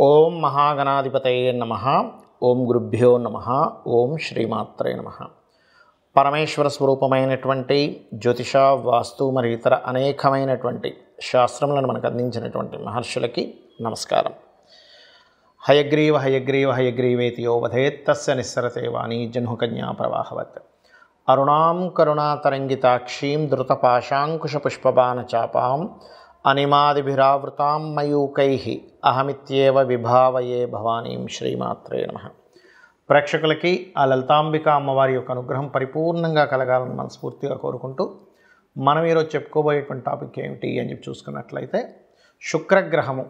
ఓం మహాగణాధిపతయే నమః. ఓం గురుభ్యో నమః. ఓం శ్రీమాత్రే నమః. పరమేశ్వర స్వరూపమైనటువంటి జ్యోతిష, వాస్తు మరియు ఇతర అనేకమైనటువంటి శాస్త్రములను మనకు అందించినటువంటి మహర్షులకి నమస్కారం. హయగ్రీవ హయగ్రీవ హయగ్రీవేతి యో వదేత్ తస్య నిస్సరతే వాణీ జహ్నుకన్యా ప్రవాహవత్. అరుణాం కరుణాతరంగితాక్షీం ధృతపాశాంకుశపుష్పబాణచాపాం అనిమాదిభిరావృతాం మయూకైః అహమిత్యేవ విభావయే భవానీం. శ్రీమాత్రే నమః. ప్రేక్షకులకి ఆ లలితాంబిక అమ్మవారి యొక్క అనుగ్రహం పరిపూర్ణంగా కలగాలని మనస్ఫూర్తిగా కోరుకుంటూ మనం ఈరోజు చెప్పుకోబోయేటువంటి టాపిక్ ఏమిటి అని చెప్పి చూసుకున్నట్లయితే, శుక్రగ్రహము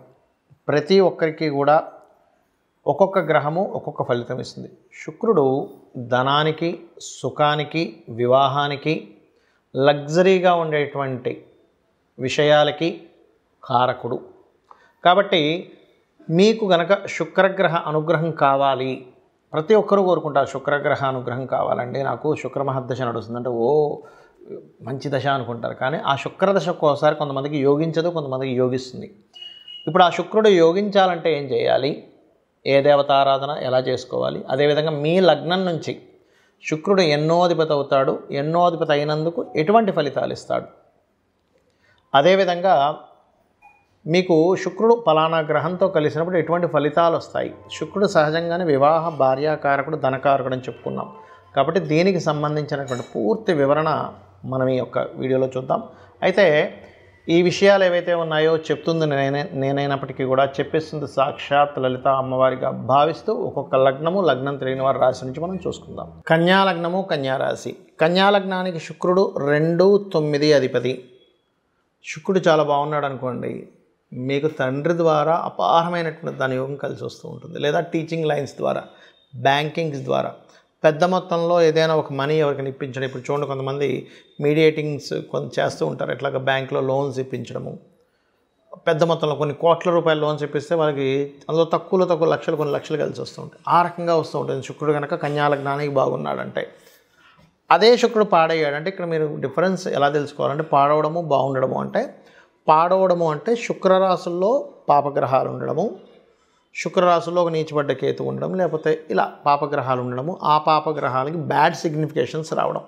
ప్రతి ఒక్కరికి కూడా ఒక్కొక్క గ్రహము ఒక్కొక్క ఫలితం ఇస్తుంది. శుక్రుడు ధనానికి, సుఖానికి, వివాహానికి, లగ్జరీగా ఉండేటువంటి విషయాలకి కారకుడు. కాబట్టి మీకు గనక శుక్రగ్రహ అనుగ్రహం కావాలి, ప్రతి ఒక్కరూ కోరుకుంటారు శుక్రగ్రహ అనుగ్రహం కావాలండి, నాకు శుక్రమహర్దశ నడుస్తుందంటే ఓ మంచి దశ అనుకుంటారు. కానీ ఆ శుక్రదశ ఒక్కోసారి కొంతమందికి యోగించదు, కొంతమందికి యోగిస్తుంది. ఇప్పుడు ఆ శుక్రుడు యోగించాలంటే ఏం చేయాలి, ఏ దేవతారాధన ఎలా చేసుకోవాలి, అదేవిధంగా మీ లగ్నం నుంచి శుక్రుడు ఎన్నో అధిపతి అవుతాడు, ఎన్నో అధిపతి అయినందుకు ఎటువంటి ఫలితాలు ఇస్తాడు, అదేవిధంగా మీకు శుక్రుడు ఫలానా గ్రహంతో కలిసినప్పుడు ఎటువంటి ఫలితాలు వస్తాయి. శుక్రుడు సహజంగానే వివాహ, భార్యాకారకుడు, ధనకారకుడు అని చెప్పుకున్నాం. కాబట్టి దీనికి సంబంధించినటువంటి పూర్తి వివరణ మనం ఈ యొక్క వీడియోలో చూద్దాం. అయితే ఈ విషయాలు ఏవైతే ఉన్నాయో చెప్తుంది నేనైనప్పటికీ కూడా చెప్పేస్తుంది సాక్షాత్ లలిత అమ్మవారిగా భావిస్తూ ఒక్కొక్క లగ్నము, లగ్నం తెలియని వారి రాశి నుంచి మనం చూసుకుందాం. కన్యా లగ్నము, కన్యా రాశి. కన్యా లగ్నానికి శుక్రుడు 2, 9 అధిపతి. శుక్రుడు చాలా బాగున్నాడు అనుకోండి, మీకు తండ్రి ద్వారా అపారమైనటువంటి ధనయోగం కలిసి వస్తూ ఉంటుంది, లేదా టీచింగ్ లైన్స్ ద్వారా, బ్యాంకింగ్స్ ద్వారా పెద్ద మొత్తంలో ఏదైనా ఒక మనీ ఎవరికైనా ఇప్పించడం. ఇప్పుడు చూడండి, కొంతమంది మీడియేటింగ్స్ చేస్తూ ఉంటారు. ఎట్లాగా బ్యాంకులో లోన్స్ ఇప్పించడము, పెద్ద మొత్తంలో కొన్ని కోట్ల రూపాయల లోన్స్ ఇప్పిస్తే వాళ్ళకి అందులో తక్కువ లక్షలు, కొన్ని లక్షలు కలిసి వస్తూ ఉంటాయి. ఆ రకంగా వస్తూ ఉంటుంది శుక్రుడు కనుక కన్యా లగ్నానికి బాగున్నాడంటే. అదే శుక్రుడు పాడయ్యాడంటే ఇక్కడ మీరు డిఫరెన్స్ ఎలా తెలుసుకోవాలంటే, పాడవడము, బాగుండడము అంటే, పాడవడము అంటే శుక్రరాశుల్లో పాపగ్రహాలు ఉండడము, శుక్రరాశుల్లో ఒక నీచబడ్డ కేతు ఉండడం, లేకపోతే ఇలా పాపగ్రహాలు ఉండడము, ఆ పాపగ్రహాలకి బ్యాడ్ సిగ్నిఫికేషన్స్ రావడం.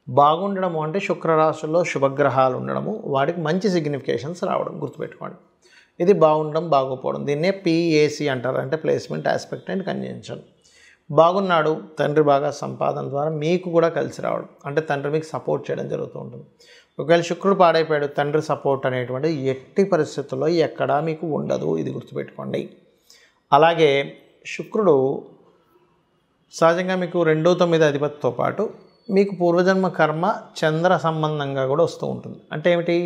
బాగుండడము అంటే శుక్రరాశుల్లో శుభగ్రహాలు ఉండడము, వాటికి మంచి సిగ్నిఫికేషన్స్ రావడం. గుర్తుపెట్టుకోండి, ఇది బాగుండడం, బాగోపోవడం. దీన్నే PAC అంటారు, అంటే ప్లేస్మెంట్, ఆస్పెక్ట్ అండ్ కంజంక్షన్. బాగున్నాడు, తండ్రి బాగా సంపాదన ద్వారా మీకు కూడా కలిసి రావడం, అంటే తండ్రి మీకు సపోర్ట్ చేయడం జరుగుతూ ఉంటుంది. ఒకవేళ శుక్రుడు పాడైపోయాడు, తండ్రి సపోర్ట్ అనేటువంటి ఎట్టి పరిస్థితుల్లో ఎక్కడా మీకు ఉండదు, ఇది గుర్తుపెట్టుకోండి. అలాగే శుక్రుడు సహజంగా మీకు 2, 9 అధిపతితో పాటు మీకు పూర్వజన్మ కర్మ చంద్ర సంబంధంగా కూడా వస్తూ ఉంటుంది. అంటే ఏమిటి,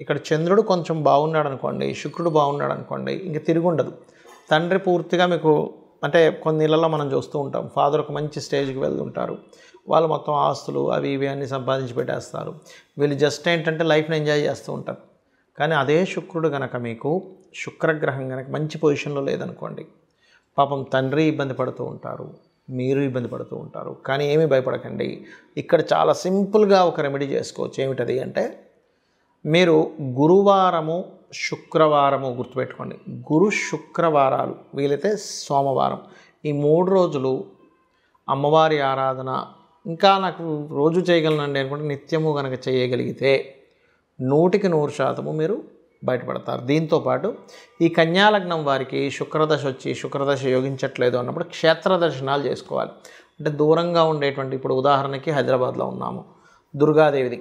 ఇక్కడ చంద్రుడు కొంచెం బాగున్నాడు అనుకోండి, శుక్రుడు బాగున్నాడు అనుకోండి, ఇంక తిరుగుండదు. తండ్రి పూర్తిగా మీకు, అంటే కొన్ని ఇళ్లలో మనం చూస్తూ ఉంటాం, ఫాదర్ ఒక మంచి స్టేజ్కి వెళ్తుంటారు, వాళ్ళు మొత్తం ఆస్తులు అవి ఇవి అన్నీ సంపాదించి పెట్టేస్తారు, వీళ్ళు జస్ట్ ఏంటంటే లైఫ్ని ఎంజాయ్ చేస్తూ ఉంటారు. కానీ అదే శుక్రుడు కనుక మీకు, శుక్రగ్రహం కనుక మంచి పొజిషన్లో లేదనుకోండి, పాపం తండ్రి ఇబ్బంది పడుతూ ఉంటారు, మీరు ఇబ్బంది పడుతూ ఉంటారు. కానీ ఏమీ భయపడకండి, ఇక్కడ చాలా సింపుల్గా ఒక రెమెడీ చేసుకోవచ్చు. ఏమిటది అంటే, మీరు గురువారము, శుక్రవారము గుర్తుపెట్టుకోండి, గురు శుక్రవారాలు, వీలైతే సోమవారం, ఈ 3 రోజులు అమ్మవారి ఆరాధన, ఇంకా నాకు రోజు చేయగలనండి అనుకుంటే నిత్యము కనుక చేయగలిగితే 100% మీరు బయటపడతారు. దీంతోపాటు ఈ కన్యాలగ్నం వారికి శుక్రదశ వచ్చి శుక్రదశ యోగించట్లేదు అన్నప్పుడు క్షేత్ర దర్శనాలు చేసుకోవాలి. అంటే దూరంగా ఉండేటువంటి, ఇప్పుడు ఉదాహరణకి హైదరాబాద్లో ఉన్నాము, దుర్గాదేవిది,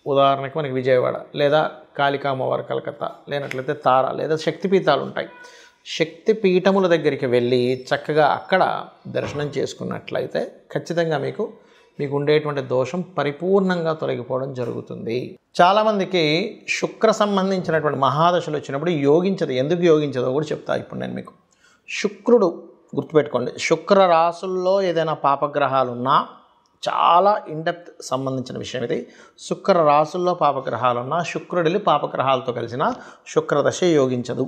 ఉదాహరణకి మనకి విజయవాడ, లేదా కాళికా అమ్మవారు కలకత్తా, లేనట్లయితే తార, లేదా శక్తిపీఠాలు ఉంటాయి. శక్తి పీఠముల దగ్గరికి వెళ్ళి చక్కగా అక్కడ దర్శనం చేసుకున్నట్లయితే ఖచ్చితంగా మీకు ఉండేటువంటి దోషం పరిపూర్ణంగా తొలగిపోవడం జరుగుతుంది. చాలామందికి శుక్ర సంబంధించినటువంటి మహాదశలు వచ్చినప్పుడు యోగించదు. ఎందుకు యోగించదో కూడా చెప్తా ఇప్పుడు నేను మీకు. శుక్రుడు గుర్తుపెట్టుకోండి, శుక్ర రాశుల్లో ఏదైనా పాపగ్రహాలు ఉన్నా, చాలా ఇన్డెప్త్ సంబంధించిన విషయం ఇది. శుక్ర రాశుల్లో పాపగ్రహాలు ఉన్నా, శుక్రుడిని పాపగ్రహాలతో కలిసిన శుక్రదశ యోగించదు.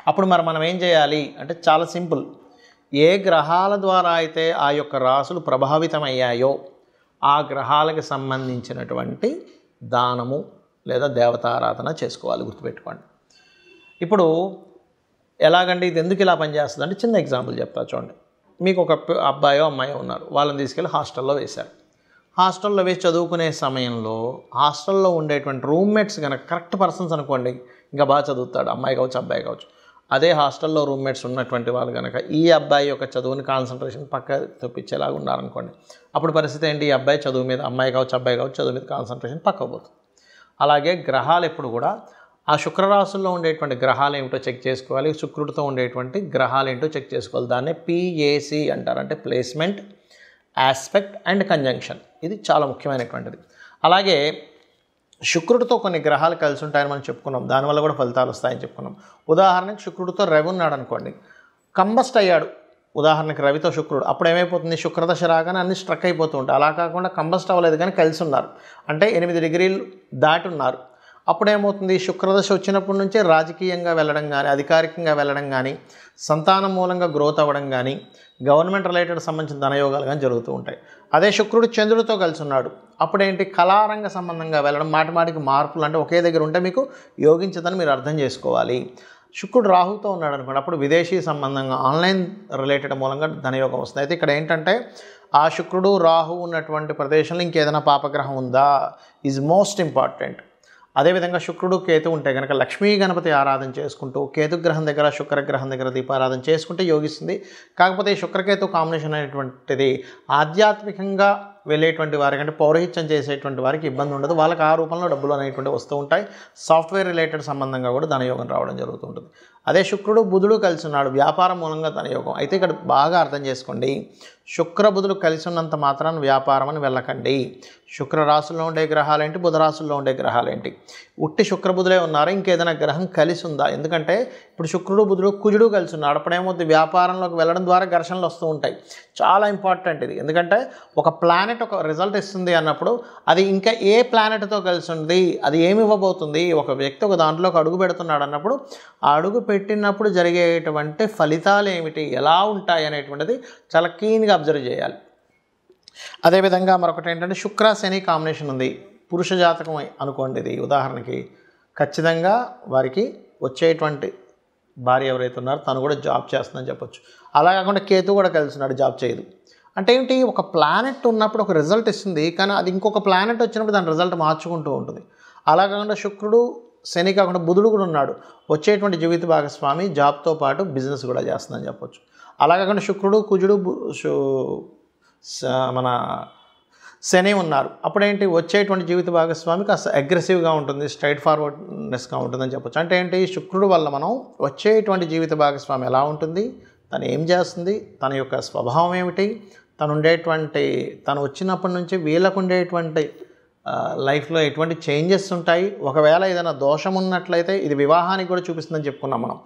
అప్పుడు మనం ఏం చేయాలి అంటే చాలా సింపుల్. ఏ గ్రహాల ద్వారా అయితే ఆ యొక్క రాశులు ప్రభావితమయ్యాయో ఆ గ్రహాలకు సంబంధించినటువంటి దానము లేదా దేవతారాధన చేసుకోవాలి. గుర్తుపెట్టుకోండి. ఇప్పుడు ఎలాగంటే ఇది ఎందుకు ఇలా పనిచేస్తుంది అంటే చిన్న ఎగ్జాంపుల్ చెప్తా చూడండి. మీకు ఒక అబ్బాయో అమ్మాయో ఉన్నారు, వాళ్ళని తీసుకెళ్ళి హాస్టల్లో వేశారు. హాస్టల్లో వేసి చదువుకునే సమయంలో హాస్టల్లో ఉండేటువంటి రూమ్మేట్స్ కనుక కరెక్ట్ పర్సన్స్ అనుకోండి, ఇంకా బాగా చదువుతాడు, అమ్మాయి కావచ్చు అబ్బాయి కావచ్చు. అదే హాస్టల్లో రూమ్మేట్స్ ఉన్నటువంటి వాళ్ళు కనుక ఈ అబ్బాయి యొక్క చదువుని కాన్సన్ట్రేషన్ పక్క తప్పించేలాగా ఉన్నారనుకోండి, అప్పుడు పరిస్థితి ఏంటి? ఈ అబ్బాయి చదువు మీద, అమ్మాయి కావచ్చు అబ్బాయి కావచ్చు, చదువు మీద కాన్సన్ట్రేషన్ పక్కకు పోతుంది. అలాగే గ్రహాలు ఎప్పుడు కూడా ఆ శుక్రరాశుల్లో ఉండేటువంటి గ్రహాలు ఏమిటో చెక్ చేసుకోవాలి, శుక్రుడితో ఉండేటువంటి గ్రహాలు ఏంటో చెక్ చేసుకోవాలి. దాన్నే PAC అంటారు, అంటే ప్లేస్మెంట్, ఆస్పెక్ట్ అండ్ కంజంక్షన్. ఇది చాలా ముఖ్యమైనటువంటిది. అలాగే శుక్రుడితో కొన్ని గ్రహాలు కలిసి ఉంటాయని మనం చెప్పుకున్నాం, దానివల్ల కూడా ఫలితాలు వస్తాయని చెప్పుకున్నాం. ఉదాహరణకి శుక్రుడితో రవి ఉన్నాడు అనుకోండి, కంబస్ట్ అయ్యాడు. ఉదాహరణకి రవితో శుక్రుడు, అప్పుడు ఏమైపోతుంది? శుక్రదశ రాగానే అన్ని స్ట్రక్ అయిపోతూ ఉంటాయి. అలా కాకుండా కంబస్ట్ అవ్వలేదు కానీ కలిసి ఉన్నారు, అంటే 8 డిగ్రీలు దాటి ఉన్నారు. అప్పుడేమవుతుంది? శుక్రదశ వచ్చినప్పటి నుంచే రాజకీయంగా వెళ్ళడం కానీ, అధికారికంగా వెళ్ళడం కానీ, సంతానం మూలంగా గ్రోత్ అవ్వడం కానీ, గవర్నమెంట్ రిలేటెడ్ సంబంధించిన ధనయోగాలు కానీ జరుగుతూ ఉంటాయి. అదే శుక్రుడు చంద్రుడితో కలిసి ఉన్నాడు, అప్పుడేంటి? కళారంగ సంబంధంగా వెళ్ళడం, మాటిమాటికి మార్పులు, అంటే ఒకే దగ్గర ఉంటే మీకు యోగించదని మీరు అర్థం చేసుకోవాలి. శుక్రుడు రాహుతో ఉన్నాడు అనుకోండి, అప్పుడు విదేశీ సంబంధంగా ఆన్లైన్ రిలేటెడ్ మూలంగా ధనయోగం వస్తుంది. అయితే ఇక్కడ ఏంటంటే ఆ శుక్రుడు రాహు ఉన్నటువంటి ప్రదేశంలో ఇంకేదైనా పాపగ్రహం ఉందా ఈజ్ మోస్ట్ ఇంపార్టెంట్. అదేవిధంగా శుక్రుడు కేతు ఉంటే కనుక లక్ష్మీ గణపతి ఆరాధన చేసుకుంటూ కేతుగ్రహం దగ్గర శుక్రగ్రహం దగ్గర దీపారాధన చేసుకుంటే యోగిస్తుంది. కాకపోతే ఈ శుక్రకేతు కాంబినేషన్ అనేటువంటిది ఆధ్యాత్మికంగా వెళ్ళేటువంటి వారికి, అంటే పౌరహిత్యం చేసేటువంటి వారికి ఇబ్బంది ఉండదు. వాళ్ళకి ఆ రూపంలో డబ్బులు అనేటువంటివి వస్తూ ఉంటాయి. సాఫ్ట్వేర్ రిలేటెడ్ సంబంధంగా కూడా ధనయోగం రావడం జరుగుతుంటుంది. అదే శుక్రుడు బుధుడు కలిసి ఉన్నాడు, వ్యాపారం మూలంగా ధనయోగం. అయితే ఇక్కడ బాగా అర్థం చేసుకోండి, శుక్ర బుధుడు కలిసి ఉన్నంత మాత్రాన్ని వ్యాపారం అని వెళ్ళకండి. శుక్ర రాశుల్లో ఉండే గ్రహాలేంటి, బుధ రాశుల్లో ఉండే గ్రహాలేంటి? ఉట్టి శుక్రబుధులే ఉన్నారా, ఇంకేదైనా గ్రహం కలిసి ఉందా? ఎందుకంటే ఇప్పుడు శుక్రుడు బుధుడు కుజుడు కలిసి ఉన్నాడు, అప్పుడేమవుతుంది? వ్యాపారంలోకి వెళ్ళడం ద్వారా ఘర్షణలు వస్తూ ఉంటాయి. చాలా ఇంపార్టెంట్ ఇది, ఎందుకంటే ఒక ప్లానెట్ ఒక రిజల్ట్ ఇస్తుంది అన్నప్పుడు అది ఇంకా ఏ ప్లానెట్తో కలిసి ఉంది, అది ఏమి ఇవ్వబోతుంది, ఒక వ్యక్తి ఒక దాంట్లోకి అడుగు పెడుతున్నాడు అన్నప్పుడు ఆ అడుగు పెట్టినప్పుడు జరిగేటువంటి ఫలితాలు ఏమిటి, ఎలా ఉంటాయి అనేటువంటిది చాలా క్లీన్గా అబ్జర్వ్ చేయాలి. అదేవిధంగా మరొకటి ఏంటంటే శుక్ర శని కాంబినేషన్ ఉంది, పురుష జాతకం అనుకోండి. ఇది ఉదాహరణకి ఖచ్చితంగా వారికి వచ్చేటువంటి భార్య ఎవరైతే ఉన్నారో తను కూడా జాబ్ చేస్తుందని చెప్పొచ్చు. అలా కాకుండా కేతు కూడా కలిసినాడు, జాబ్ చేయదు. అంటే ఏంటి? ఒక ప్లానెట్ ఉన్నప్పుడు ఒక రిజల్ట్ ఇస్తుంది, కానీ అది ఇంకొక ప్లానెట్ వచ్చినప్పుడు దాని రిజల్ట్ మార్చుకుంటూ ఉంటుంది. అలా కాకుండా శుక్రుడు శని కాకుండా బుధుడు కూడా ఉన్నాడు, వచ్చేటువంటి జీవిత భాగస్వామి జాబ్తో పాటు బిజినెస్ కూడా చేస్తుందని చెప్పొచ్చు. అలా కాకుండా శుక్రుడు కుజుడు మన శని ఉన్నారు, అప్పుడేంటి? వచ్చేటువంటి జీవిత భాగస్వామి కాస్త అగ్రెసివ్గా ఉంటుంది, స్ట్రైట్ ఫార్వర్డ్నెస్గా ఉంటుందని చెప్పొచ్చు. అంటే ఏంటి? శుక్రుడు వల్ల మనం వచ్చేటువంటి జీవిత భాగస్వామి ఎలా ఉంటుంది, తను ఏం చేస్తుంది, తన యొక్క స్వభావం ఏమిటి, తను వచ్చినప్పటి నుంచి వీళ్ళకు ఉండేటువంటి లైఫ్లో ఎటువంటి చేంజెస్ ఉంటాయి. ఒకవేళ ఏదైనా దోషం ఉన్నట్లయితే ఇది వివాహానికి కూడా చూపిస్తుందని చెప్పుకున్నాం మనం.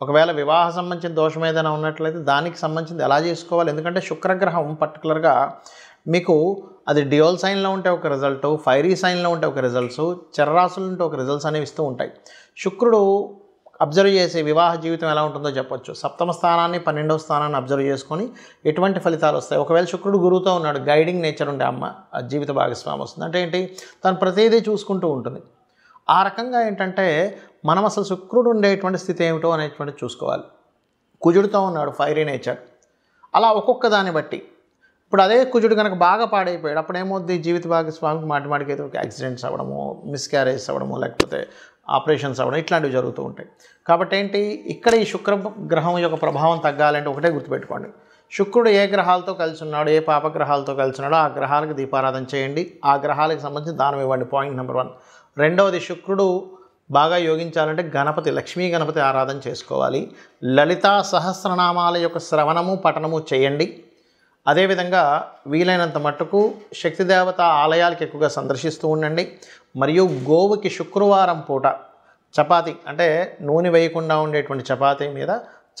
ఒకవేళ వివాహ సంబంధించిన దోషం ఏదైనా ఉన్నట్లయితే దానికి సంబంధించింది ఎలా చేసుకోవాలి, ఎందుకంటే శుక్రగ్రహం పర్టికులర్గా మీకు అది డ్యూయల్ సైన్లో ఉంటే ఒక రిజల్ట్, ఫైరీ సైన్లో ఉంటే ఒక రిజల్ట్స్, చర్రాసులు ఉంటే ఒక రిజల్ట్స్ అనేవి ఇస్తూ ఉంటాయి. శుక్రుడు అబ్జర్వ్ చేసే వివాహ జీవితం ఎలా ఉంటుందో చెప్పొచ్చు. సప్తమ స్థానాన్ని 12వ స్థానాన్ని అబ్జర్వ్ చేసుకొని ఎటువంటి ఫలితాలు వస్తాయి. ఒకవేళ శుక్రుడు గురువుతో ఉన్నాడు, గైడింగ్ నేచర్ ఉండే జీవిత భాగస్వామి వస్తుంది. అంటే ఏంటి? తను ప్రతిదీ చూసుకుంటూ ఉంటుంది. ఆ రకంగా ఏంటంటే మనం అసలు శుక్రుడు ఉండేటువంటి స్థితి ఏమిటో అనేటువంటి చూసుకోవాలి. కుజుడితో ఉన్నాడు, ఫైరీ నేచర్. అలా ఒక్కొక్క దాన్ని బట్టి ఇప్పుడు అదే కుజుడు కనుక బాగా పాడైపోయాడు, అప్పుడు ఏమవుద్ది? జీవిత భాగస్వామికి మాటిమాటికి ఏదో ఒక యాక్సిడెంట్స్ అవ్వడము, మిస్క్యారేజ్ అవ్వడము, లేకపోతే ఆపరేషన్స్ అవ్వడం, ఇట్లాంటివి జరుగుతూ ఉంటాయి. కాబట్టి ఏంటి? ఇక్కడ ఈ శుక్ర గ్రహం యొక్క ప్రభావం తగ్గాలంటే ఒకటే గుర్తుపెట్టుకోండి, శుక్రుడు ఏ గ్రహాలతో కలిసి ఉన్నాడు, ఏ పాపగ్రహాలతో కలిసి ఉన్నాడో ఆ గ్రహాలకు దీపారాధన చేయండి, ఆ గ్రహాలకు సంబంధించి దానం ఇవ్వండి. Point number 1. రెండవది, శుక్రుడు బాగా యోగించాలంటే గణపతి, లక్ష్మీ గణపతి ఆరాధన చేసుకోవాలి. లలితా సహస్రనామాల యొక్క శ్రవణము పఠనము చేయండి. అదేవిధంగా వీలైనంత మట్టుకు శక్తిదేవత ఆలయాలకు ఎక్కువగా సందర్శిస్తూ ఉండండి. మరియు గోవుకి శుక్రవారం పూట చపాతీ, అంటే నూనె వేయకుండా ఉండేటువంటి చపాతీ మీద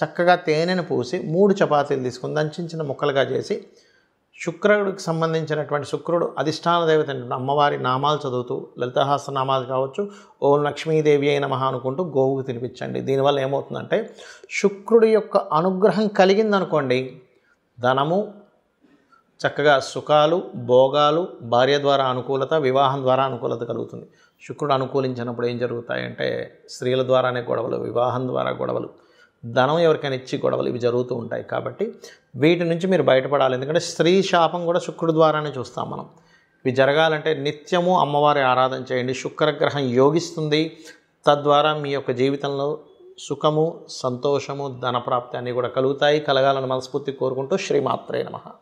చక్కగా తేనెను పూసి 3 చపాతీలు తీసుకుని దంచిన ముక్కలుగా చేసి శుక్రుడికి సంబంధించినటువంటి శుక్రుడు అధిష్టాన దేవత అమ్మవారి నామాలు చదువుతూ లలితాహాస నామాలు కావచ్చు, ఓం లక్ష్మీదేవి అయిన నమః అనుకుంటూ గోవుకు తినిపించండి. దీనివల్ల ఏమవుతుందంటే శుక్రుడి యొక్క అనుగ్రహం కలిగిందనుకోండి, ధనము, చక్కగా సుఖాలు, భోగాలు, భార్య ద్వారా అనుకూలత, వివాహం ద్వారా అనుకూలత కలుగుతుంది. శుక్రుడు అనుకూలించినప్పుడు ఏం జరుగుతాయంటే స్త్రీల ద్వారానే గొడవలు, వివాహం ద్వారా గొడవలు, ధనం ఎవరికైనా ఇచ్చి గొడవలు ఇవి జరుగుతూ ఉంటాయి. కాబట్టి వీటి నుంచి మీరు బయటపడాలి. ఎందుకంటే స్త్రీ శాపం కూడా శుక్రుడి ద్వారానే చూస్తాం మనం. ఇవి జరగాలంటే నిత్యము అమ్మవారి ఆరాధన చేయండి. శుక్రగ్రహం యోగిస్తుంది. తద్వారా మీ యొక్క జీవితంలో సుఖము, సంతోషము, ధనప్రాప్తి అన్నీ కూడా కలుగుతాయి. కలగాలని మనస్ఫూర్తి కోరుకుంటూ శ్రీమాత్రే నమః.